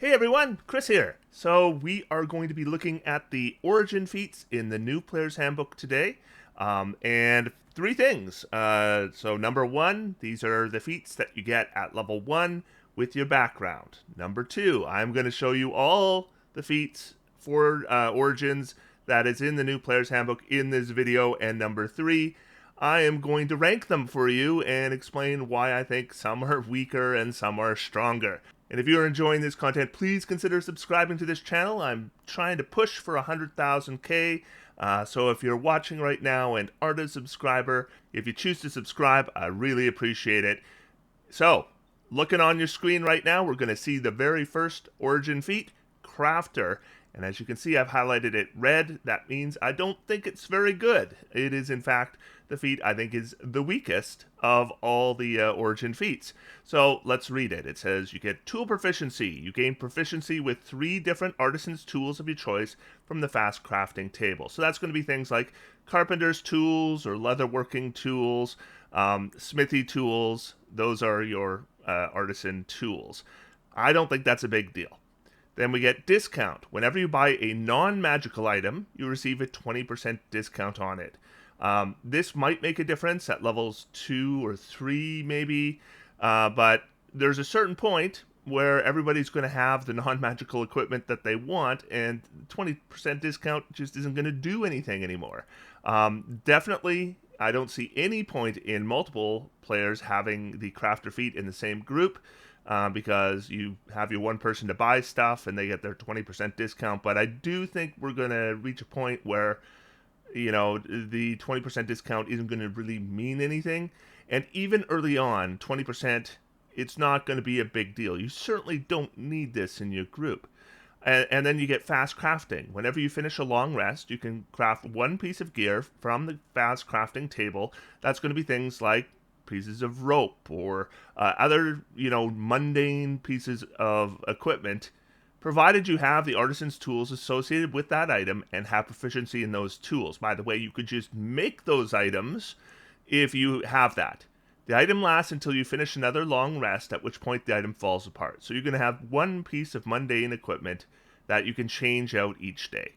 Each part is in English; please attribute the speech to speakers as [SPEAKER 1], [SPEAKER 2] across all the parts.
[SPEAKER 1] Hey everyone, Chris here. So we are going to be looking at the origin feats in the new player's handbook today. And three things. So number one, these are the feats that you get at level one with your background. Number two, I'm going to show you all the feats for origins that is in the new player's handbook in this video. And number three, I am going to rank them for you and explain why I think some are weaker and some are stronger. And if you are enjoying this content, please consider subscribing to this channel. I'm trying to push for 100,000K. So if you're watching right now and aren't a subscriber, if you choose to subscribe, I really appreciate it. So, looking on your screen right now, we're going to see the very first origin feat, Crafter. And as you can see, I've highlighted it red. That means I don't think it's very good. It is, in fact, the feat I think is the weakest of all the origin feats. So let's read it. It says you get tool proficiency. You gain proficiency with 3 different artisan's tools of your choice from the fast crafting table. So that's going to be things like carpenter's tools or leatherworking tools, smithy tools. Those are your artisan tools. I don't think that's a big deal. Then we get discount. Whenever you buy a non-magical item, you receive a 20% discount on it. This might make a difference at levels 2 or 3 maybe, but there's a certain point where everybody's going to have the non-magical equipment that they want, and 20% discount just isn't going to do anything anymore. Definitely, I don't see any point in multiple players having the crafter feat in the same group. Because you have your one person to buy stuff and they get their 20% discount. But I do think we're going to reach a point where, the 20% discount isn't going to really mean anything. And even early on, 20%, it's not going to be a big deal. You certainly don't need this in your group. And then you get fast crafting. Whenever you finish a long rest, you can craft one piece of gear from the fast crafting table. That's going to be things like pieces of rope or other, mundane pieces of equipment, provided you have the artisan's tools associated with that item and have proficiency in those tools. By the way, you could just make those items if you have that. The item lasts until you finish another long rest, at which point the item falls apart. So you're going to have one piece of mundane equipment that you can change out each day,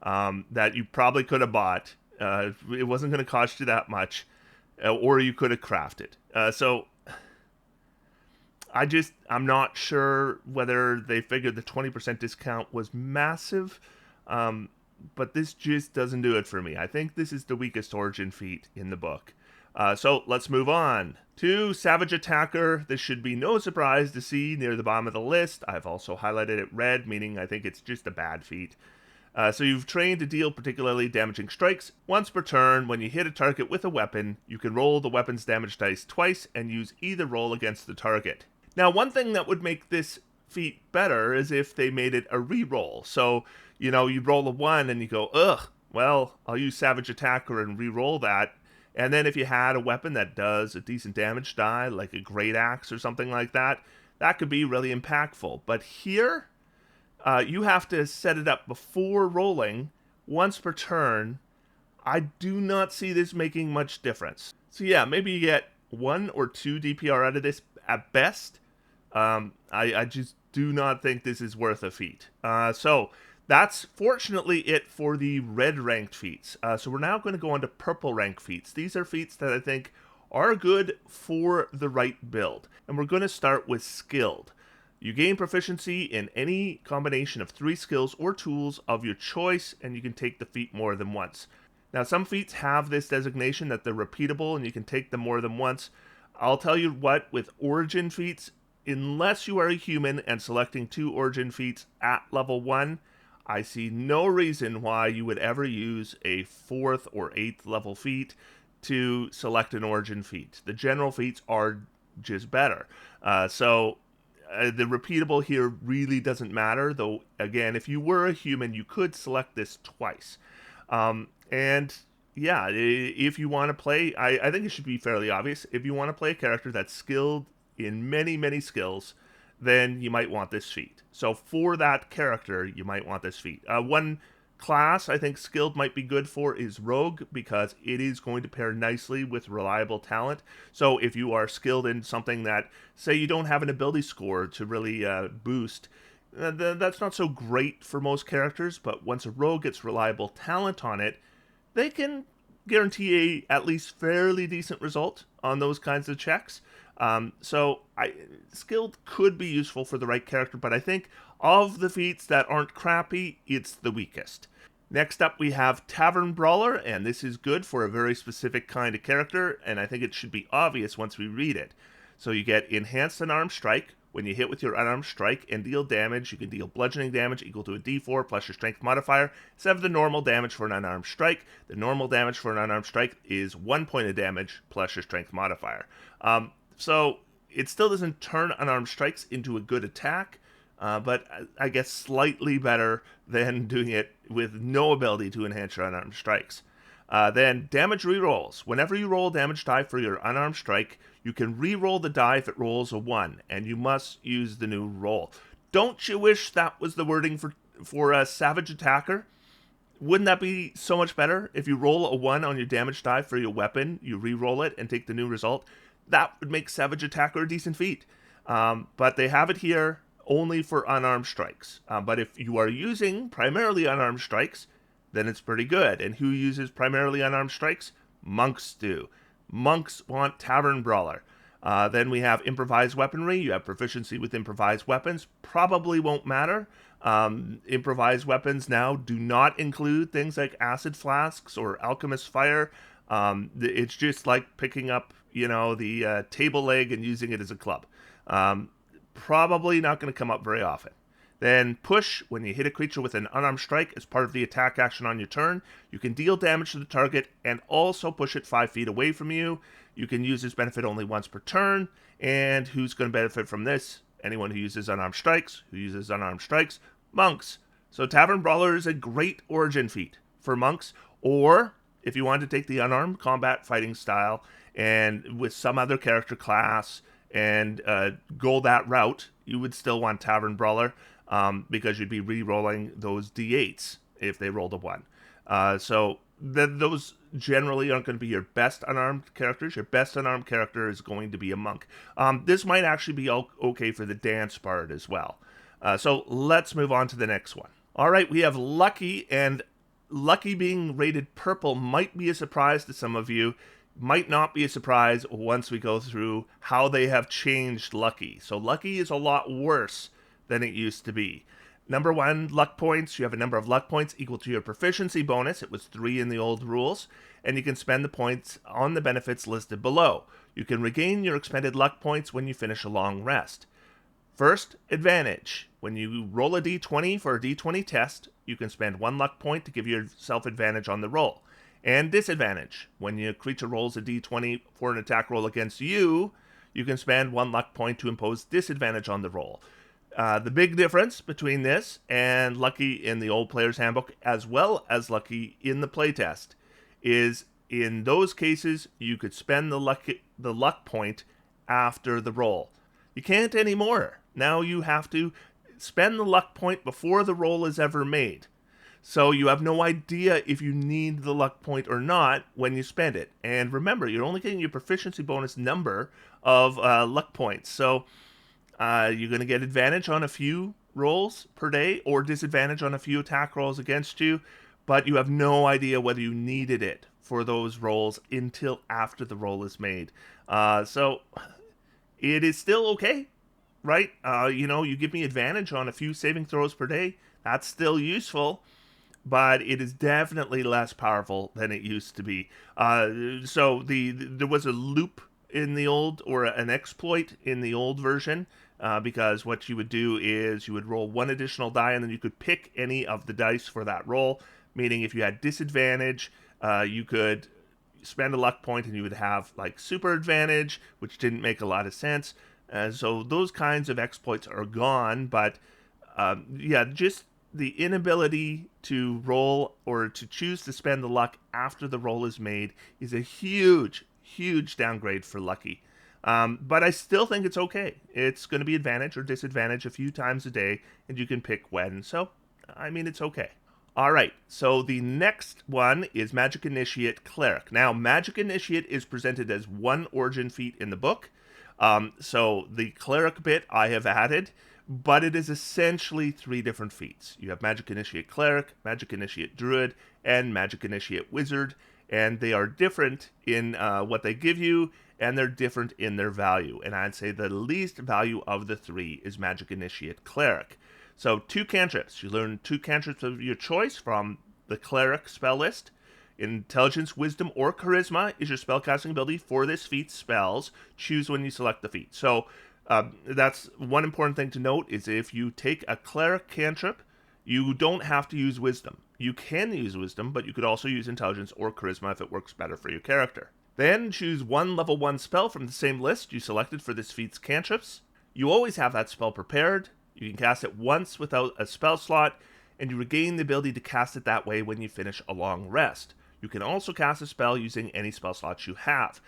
[SPEAKER 1] that you probably could have bought. It wasn't going to cost you that much. Or you could have crafted. So I'm not sure whether they figured the 20% discount was massive, but this just doesn't do it for me. I think this is the weakest origin feat in the book. So let's move on to Savage Attacker. This should be no surprise to see near the bottom of the list. I've also highlighted it red, meaning I think it's just a bad feat. So you've trained to deal particularly damaging strikes. Once per turn, when you hit a target with a weapon, you can roll the weapon's damage dice twice and use either roll against the target. Now, one thing that would make this feat better is if they made it a re-roll. So, you roll a 1 and you go, ugh, well, I'll use Savage Attacker and re-roll that. And then if you had a weapon that does a decent damage die, like a great axe or something like that, that could be really impactful. But here, you have to set it up before rolling once per turn. I do not see this making much difference. So yeah, maybe you get 1 or 2 DPR out of this at best. I just do not think this is worth a feat. So that's fortunately it for the red ranked feats. So we're now going to go on to purple rank feats. These are feats that I think are good for the right build. And we're going to start with skilled. You gain proficiency in any combination of 3 skills or tools of your choice, and you can take the feat more than once. Now, some feats have this designation that they're repeatable, and you can take them more than once. I'll tell you what, with origin feats, unless you are a human and selecting 2 origin feats at level 1, I see no reason why you would ever use a 4th or 8th level feat to select an origin feat. The general feats are just better. The repeatable here really doesn't matter, though, again, if you were a human, you could select this twice. And yeah, if you want to play, I think it should be fairly obvious. If you want to play a character that's skilled in many, many skills, then you might want this feat. So for that character, you might want this feat. One class I think skilled might be good for is rogue, because it is going to pair nicely with reliable talent. So if you are skilled in something that, say, you don't have an ability score to really boost, That's not so great for most characters, but once a rogue gets reliable talent on it, they can guarantee at least fairly decent result on those kinds of checks. Skilled could be useful for the right character, but I think of the feats that aren't crappy, it's the weakest. Next up, we have Tavern Brawler, and this is good for a very specific kind of character, and I think it should be obvious once we read it. So you get Enhanced Unarmed Strike. When you hit with your unarmed strike and deal damage, you can deal bludgeoning damage equal to a d4 plus your strength modifier, instead of the normal damage for an unarmed strike. The normal damage for an unarmed strike is 1 point of damage plus your strength modifier. So it still doesn't turn unarmed strikes into a good attack, but I guess slightly better than doing it with no ability to enhance your unarmed strikes. Then damage rerolls. Whenever you roll a damage die for your unarmed strike, you can re-roll the die if it rolls a 1, and you must use the new roll. Don't you wish that was the wording for a Savage Attacker? Wouldn't that be so much better? If you roll a 1 on your damage die for your weapon, you re-roll it and take the new result. That would make Savage Attacker a decent feat. But they have it here only for unarmed strikes. But if you are using primarily unarmed strikes, then it's pretty good. And who uses primarily unarmed strikes? Monks do. Monks want Tavern Brawler. Then we have Improvised Weaponry. You have proficiency with improvised weapons. Probably won't matter. Improvised weapons now do not include things like acid flasks or alchemist fire. It's just like picking up, the table leg and using it as a club. Probably not going to come up very often. Then Push. When you hit a creature with an unarmed strike as part of the attack action on your turn, you can deal damage to the target and also push it 5 feet away from you. You can use this benefit only once per turn. And who's going to benefit from this? Anyone who uses unarmed strikes. Who uses unarmed strikes? Monks. So Tavern Brawler is a great origin feat for monks. Or if you want to take the unarmed combat fighting style and with some other character class and go that route, you would still want Tavern Brawler. Because you'd be re-rolling those d8s if they rolled a 1. Those generally aren't going to be your best unarmed characters. Your best unarmed character is going to be a monk. This might actually be okay for the dance bard as well. So let's move on to the next one. All right, we have Lucky, and Lucky being rated purple might be a surprise to some of you. Might not be a surprise once we go through how they have changed Lucky. So Lucky is a lot worse than it used to be. Number 1, luck points. You have a number of luck points equal to your proficiency bonus. It was 3 in the old rules. And you can spend the points on the benefits listed below. You can regain your expended luck points when you finish a long rest. First, advantage. When you roll a d20 for a d20 test, you can spend 1 luck point to give yourself advantage on the roll. And disadvantage. When your creature rolls a d20 for an attack roll against you, you can spend 1 luck point to impose disadvantage on the roll. The big difference between this and Lucky in the Old Player's Handbook, as well as Lucky in the playtest, is in those cases you could spend the luck point after the roll. You can't anymore. Now you have to spend the luck point before the roll is ever made. So you have no idea if you need the luck point or not when you spend it. And remember, you're only getting your proficiency bonus number of luck points. So you're going to get advantage on a few rolls per day or disadvantage on a few attack rolls against you, but you have no idea whether you needed it for those rolls until after the roll is made. So it is still okay, right? You give me advantage on a few saving throws per day. That's still useful, but it is definitely less powerful than it used to be. So there was a loop in the old, or an exploit in the old version, because what you would do is you would roll 1 additional die and then you could pick any of the dice for that roll, meaning if you had disadvantage, you could spend a luck point and you would have like super advantage, which didn't make a lot of sense. So those kinds of exploits are gone, but just the inability to roll or to choose to spend the luck after the roll is made is a huge downgrade for Lucky. But I still think it's okay. It's going to be advantage or disadvantage a few times a day, and you can pick when. So, it's okay. All right, so the next one is Magic Initiate Cleric. Now, Magic Initiate is presented as 1 origin feat in the book. So the Cleric bit I have added, but it is essentially 3 different feats. You have Magic Initiate Cleric, Magic Initiate Druid, and Magic Initiate Wizard, and they are different in what they give you, and they're different in their value. And I'd say the least value of the 3 is Magic Initiate Cleric. So 2 cantrips. You learn 2 cantrips of your choice from the Cleric spell list. Intelligence, Wisdom, or Charisma is your spellcasting ability for this feat's spells. Choose when you select the feat. So that's one important thing to note is if you take a Cleric cantrip, you don't have to use Wisdom. You can use Wisdom, but you could also use Intelligence or Charisma if it works better for your character. Then choose one level 1 spell from the same list you selected for this feat's cantrips. You always have that spell prepared. You can cast it once without a spell slot, and you regain the ability to cast it that way when you finish a long rest. You can also cast a spell using any spell slots you have.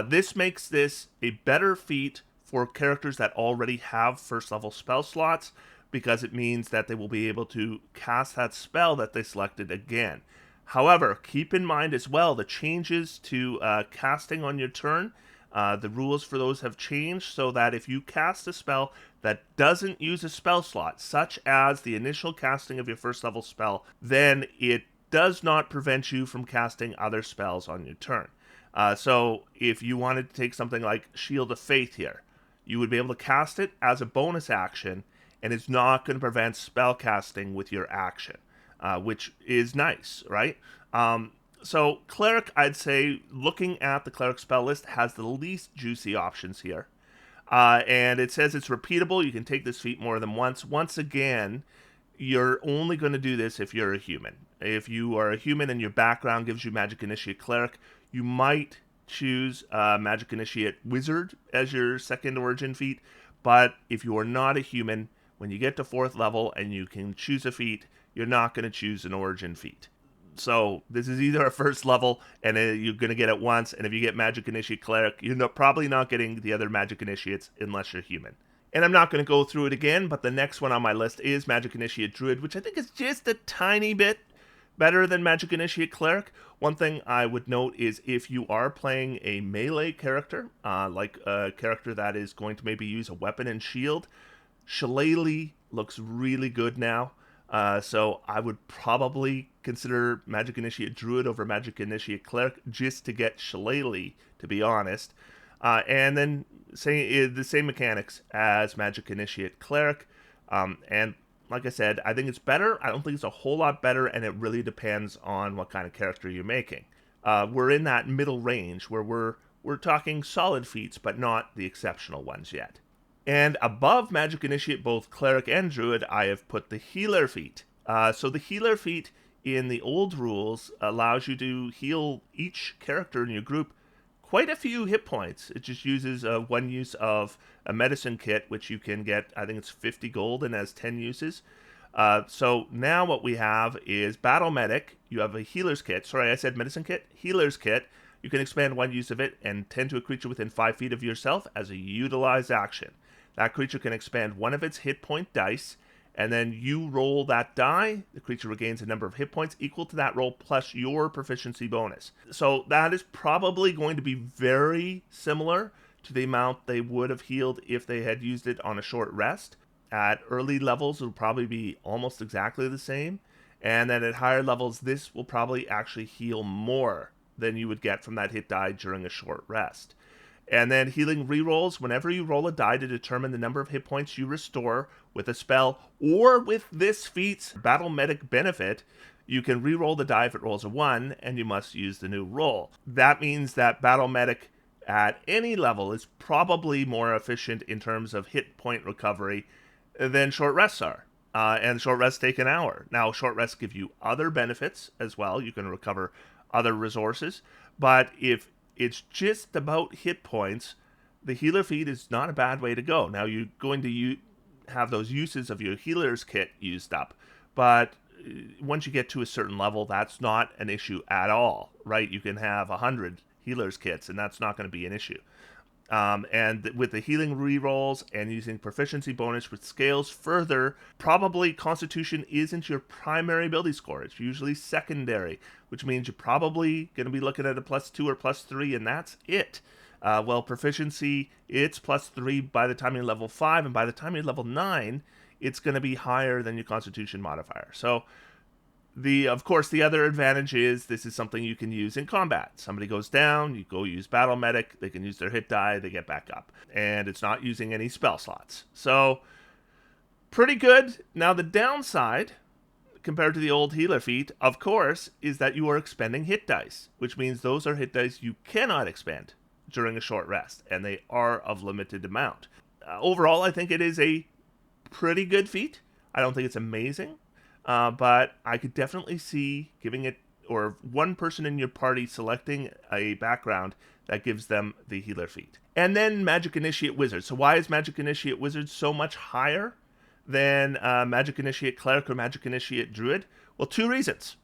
[SPEAKER 1] This makes this a better feat for characters that already have first level spell slots, because it means that they will be able to cast that spell that they selected again. However, keep in mind as well the changes to casting on your turn. The rules for those have changed so that if you cast a spell that doesn't use a spell slot, such as the initial casting of your first level spell, then it does not prevent you from casting other spells on your turn. So if you wanted to take something like Shield of Faith here, you would be able to cast it as a bonus action, and it's not going to prevent spell casting with your action, which is nice, right? So Cleric, I'd say, looking at the Cleric spell list, has the least juicy options here. And it says it's repeatable. You can take this feat more than once. Once again, you're only going to do this if you're a human. If you are a human and your background gives you Magic Initiate Cleric, you might choose Magic Initiate Wizard as your second origin feat. But if you are not a human, when you get to 4th level and you can choose a feat, you're not going to choose an origin feat. So this is either a first level, and you're going to get it once, and if you get Magic Initiate Cleric, you're probably not getting the other Magic Initiates unless you're human. And I'm not going to go through it again, but the next one on my list is Magic Initiate Druid, which I think is just a tiny bit better than Magic Initiate Cleric. One thing I would note is if you are playing a melee character, like a character that is going to maybe use a weapon and shield, Shillelagh looks really good now. So I would probably consider Magic Initiate Druid over Magic Initiate Cleric just to get Shillelagh, to be honest. And then say the same mechanics as Magic Initiate Cleric. And like I said, I think it's better. I don't think it's a whole lot better, and it really depends on what kind of character you're making. We're in that middle range where we're talking solid feats, but not the exceptional ones yet. And above Magic Initiate, both Cleric and Druid, I have put the Healer feat. So the Healer feat in the old rules allows you to heal each character in your group quite a few hit points. It just uses one use of a medicine kit, which you can get, I think it's 50 gold and has 10 uses. So now what we have is Battle Medic. You have a Healer's Kit. Sorry, I said medicine kit. Healer's Kit. You can expand one use of it and tend to a creature within 5 feet of yourself as a utilized action. That creature can expand one of its hit point dice, and then you roll that die. The creature regains a number of hit points equal to that roll plus your proficiency bonus. So that is probably going to be very similar to the amount they would have healed if they had used it on a short rest. At early levels, it will probably be almost exactly the same. And then at higher levels, this will probably actually heal more than you would get from that hit die during a short rest. And then healing rerolls. Whenever you roll a die to determine the number of hit points you restore with a spell or with this feat's Battle Medic benefit, you can reroll the die if it rolls a 1, and you must use the new roll. That means that Battle Medic at any level is probably more efficient in terms of hit point recovery than short rests are. And short rests take an hour. Now, short rests give you other benefits as well. You can recover other resources. But if it's just about hit points, the Healer feat is not a bad way to go. Now, you're going to have those uses of your Healer's Kit used up. But once you get to a certain level, that's not an issue at all, right? You can have 100 Healer's Kits, and that's not going to be an issue. And with the healing rerolls and using proficiency bonus, which scales further, probably Constitution isn't your primary ability score. It's usually secondary, which means you're probably going to be looking at a +2 or +3, and that's it. Well, proficiency, it's +3 by the time you're level 5, and by the time you're level 9, it's going to be higher than your constitution modifier. So, of course, the other advantage is this is something you can use in combat. Somebody goes down, you go use Battle Medic, they can use their hit die, they get back up. And it's not using any spell slots. So, pretty good. Now, the downside, compared to the old healer feat, of course, is that you are expending hit dice, which means those are hit dice you cannot expend during a short rest, and they are of limited amount. Overall, I think it is a pretty good feat. I don't think it's amazing, but I could definitely see giving it, or one person in your party selecting a background that gives them the healer feat. And then Magic Initiate Wizard. So why is Magic Initiate Wizard so much higher than Magic Initiate Cleric or Magic Initiate Druid? Well, 2 reasons.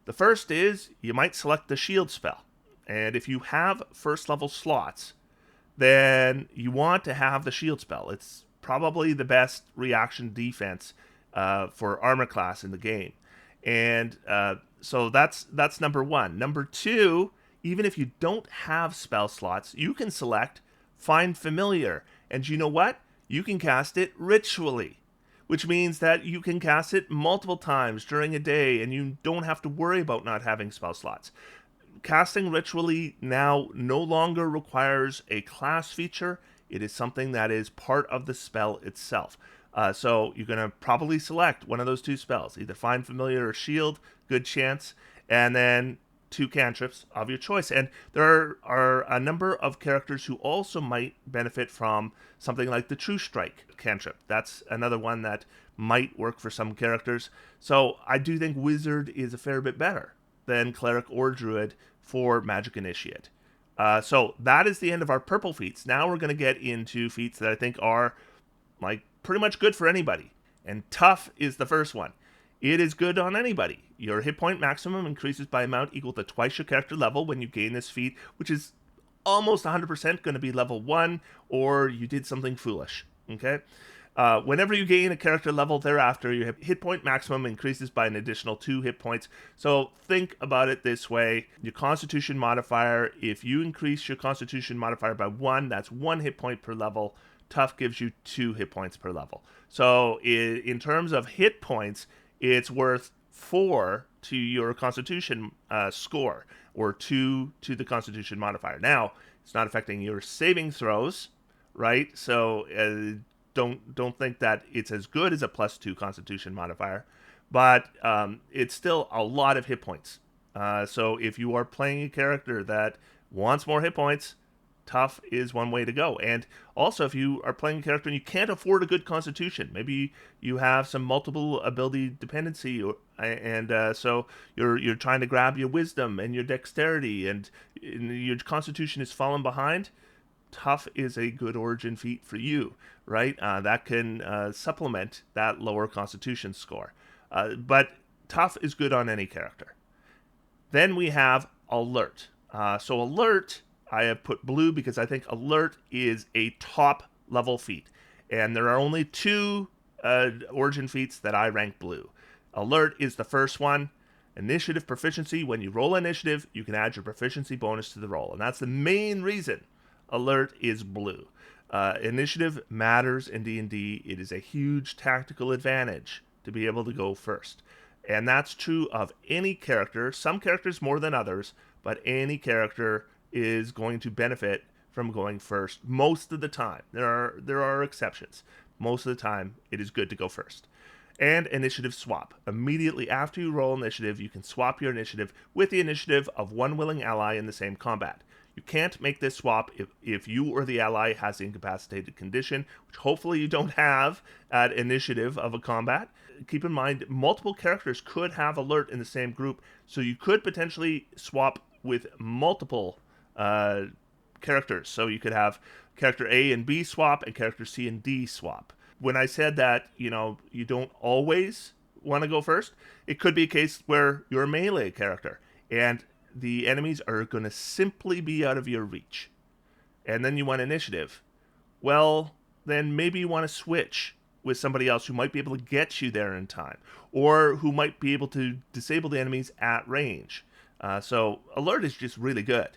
[SPEAKER 1] The first is you might select the shield spell. And if you have first level slots, then you want to have the shield spell. It's probably the best reaction defense for armor class in the game. And so that's number 1. Number 2, even if you don't have spell slots, you can select Find Familiar. And you know what? You can cast it ritually, which means that you can cast it multiple times during a day, and you don't have to worry about not having spell slots. Casting ritually now no longer requires a class feature. It is something that is part of the spell itself. So you're going to probably select one of those 2 spells, either Find Familiar or Shield, good chance, and then 2 cantrips of your choice. And there are a number of characters who also might benefit from something like the True Strike cantrip. That's another one that might work for some characters. So I do think Wizard is a fair bit better than Cleric or Druid for Magic Initiate. So that is the end of our purple feats. Now we're going to get into feats that I think are like pretty much good for anybody. And Tough is the first one. It is good on anybody. Your hit point maximum increases by amount equal to twice your character level when you gain this feat, which is almost 100% going to be level 1, or you did something foolish. Okay? Whenever you gain a character level thereafter, your hit point maximum increases by an additional 2 hit points. So think about it this way. Your constitution modifier, if you increase your constitution modifier by 1, that's 1 hit point per level. Tough gives you 2 hit points per level. So in terms of hit points, it's worth 4 to your constitution score, or 2 to the constitution modifier. Now, it's not affecting your saving throws, right? So don't think that it's as good as a +2 constitution modifier, but it's still a lot of hit points. So if you are playing a character that wants more hit points, Tough is one way to go. And also, if you are playing a character and you can't afford a good constitution, maybe you have some multiple ability dependency, so you're trying to grab your wisdom and your dexterity, and your constitution is falling behind, Tough is a good origin feat for you, right? That can supplement that lower constitution score. But Tough is good on any character. Then we have Alert. So Alert, I have put blue because I think Alert is a top level feat. And there are only 2 origin feats that I rank blue. Alert is the first one. Initiative proficiency. When you roll initiative, you can add your proficiency bonus to the roll. And that's the main reason Alert is blue. Initiative matters in D&D. It is a huge tactical advantage to be able to go first. And that's true of any character. Some characters more than others, but any character is going to benefit from going first most of the time. There are exceptions. Most of the time, it is good to go first. And initiative swap. Immediately after you roll initiative, you can swap your initiative with the initiative of one willing ally in the same combat. You can't make this swap if you or the ally has the incapacitated condition, which hopefully you don't have at initiative of a combat. Keep in mind, multiple characters could have Alert in the same group, so you could potentially swap with multiple characters. So you could have character A and B swap and character C and D swap. When I said that, you don't always want to go first, it could be a case where you're a melee character and the enemies are going to simply be out of your reach. And then you want initiative. Well, then maybe you want to switch with somebody else who might be able to get you there in time, or who might be able to disable the enemies at range. So Alert is just really good.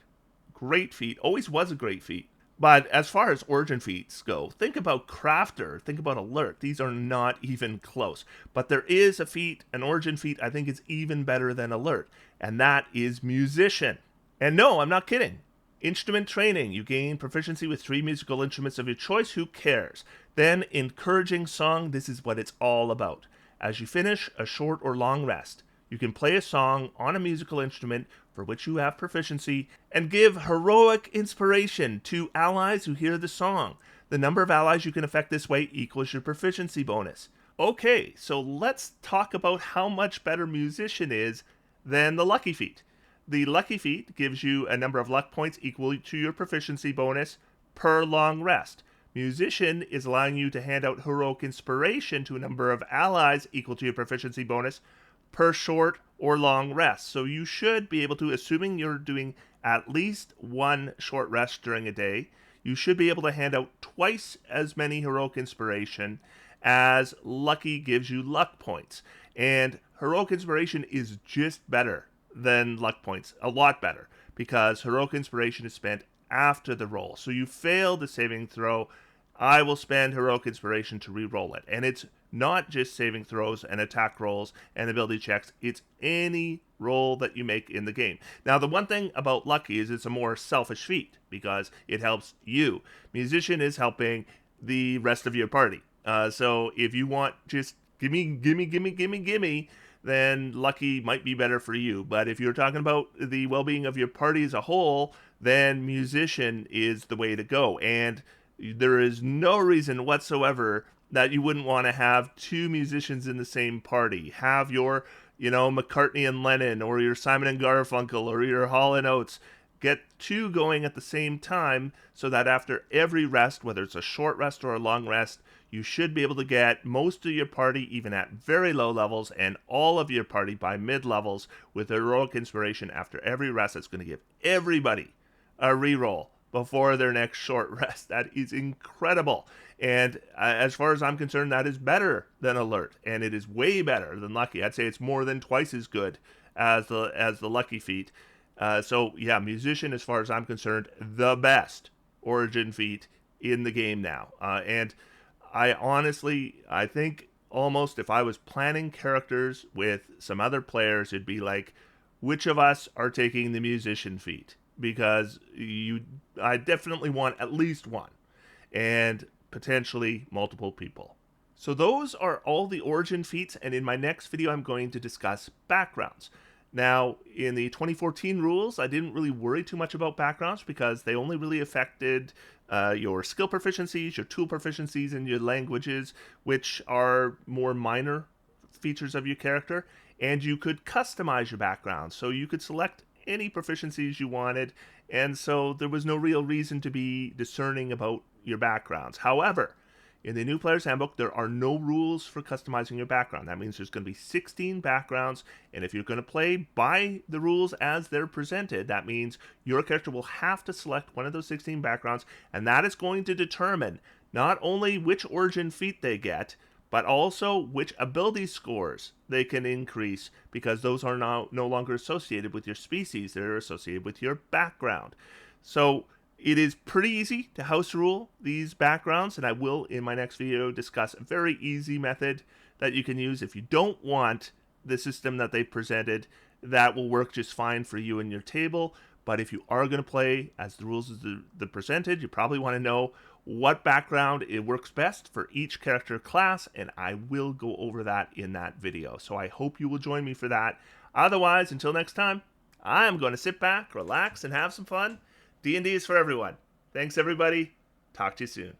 [SPEAKER 1] great feat, always was a great feat. But as far as origin feats go, think about Crafter, think about Alert. These are not even close. But there is a feat, an origin feat, I think is even better than Alert, and that is Musician. And no, I'm not kidding. Instrument training. You gain proficiency with 3 musical instruments of your choice. Who cares? Then, encouraging song. This is what it's all about. As you finish a short or long rest, you can play a song on a musical instrument for which you have proficiency and give heroic inspiration to allies who hear the song. The number of allies you can affect this way equals your proficiency bonus. Okay, so let's talk about how much better Musician is than the Lucky Feat. The Lucky Feat gives you a number of luck points equal to your proficiency bonus per long rest. Musician is allowing you to hand out heroic inspiration to a number of allies equal to your proficiency bonus per short or long rest. So you should be able to, assuming you're doing at least one short rest during a day, you should be able to hand out twice as many heroic inspiration as Lucky gives you luck points. And heroic inspiration is just better than luck points, a lot better, because heroic inspiration is spent after the roll. So you fail the saving throw, I will spend heroic inspiration to re-roll it. And it's not just saving throws and attack rolls and ability checks, it's any roll that you make in the game. Now, the one thing about Lucky is it's a more selfish feat because it helps you. Musician is helping the rest of your party. So if you want just gimme, then Lucky might be better for you. But if you're talking about the well-being of your party as a whole, then Musician is the way to go. And there is no reason whatsoever that you wouldn't want to have 2 musicians in the same party. Have your, McCartney and Lennon, or your Simon and Garfunkel, or your Hall & Oates. Get 2 going at the same time so that after every rest, whether it's a short rest or a long rest, you should be able to get most of your party even at very low levels and all of your party by mid levels with heroic inspiration after every rest. That's going to give everybody a reroll before their next short rest. That is incredible. And as far as I'm concerned, that is better than Alert, and it is way better than Lucky. I'd say it's more than twice as good as the Lucky Feat. So yeah, Musician, as far as I'm concerned, the best origin feat in the game now. And I think almost if I was planning characters with some other players, it'd be like, which of us are taking the Musician feat? Because I definitely want at least one, and potentially multiple people. So those are all the origin feats, and in my next video I'm going to discuss backgrounds. Now, in the 2014 rules, I didn't really worry too much about backgrounds because they only really affected your skill proficiencies, your tool proficiencies, and your languages, which are more minor features of your character. And you could customize your background, so you could select any proficiencies you wanted, and so there was no real reason to be discerning about your backgrounds. However, in the new Player's Handbook, there are no rules for customizing your background. That means there's going to be 16 backgrounds, and if you're going to play by the rules as they're presented, that means your character will have to select one of those 16 backgrounds, and that is going to determine not only which origin feat they get, but also which ability scores they can increase, because those are now no longer associated with your species, they're associated with your background. So it is pretty easy to house rule these backgrounds, and I will in my next video discuss a very easy method that you can use if you don't want the system that they presented. That will work just fine for you and your table. But if you are going to play as the rules are presented, you probably want to know what background it works best for each character class, and I will go over that in that video. So I hope you will join me for that. Otherwise, until next time, I'm going to sit back, relax, and have some fun. D&D is for everyone. Thanks, everybody. Talk to you soon.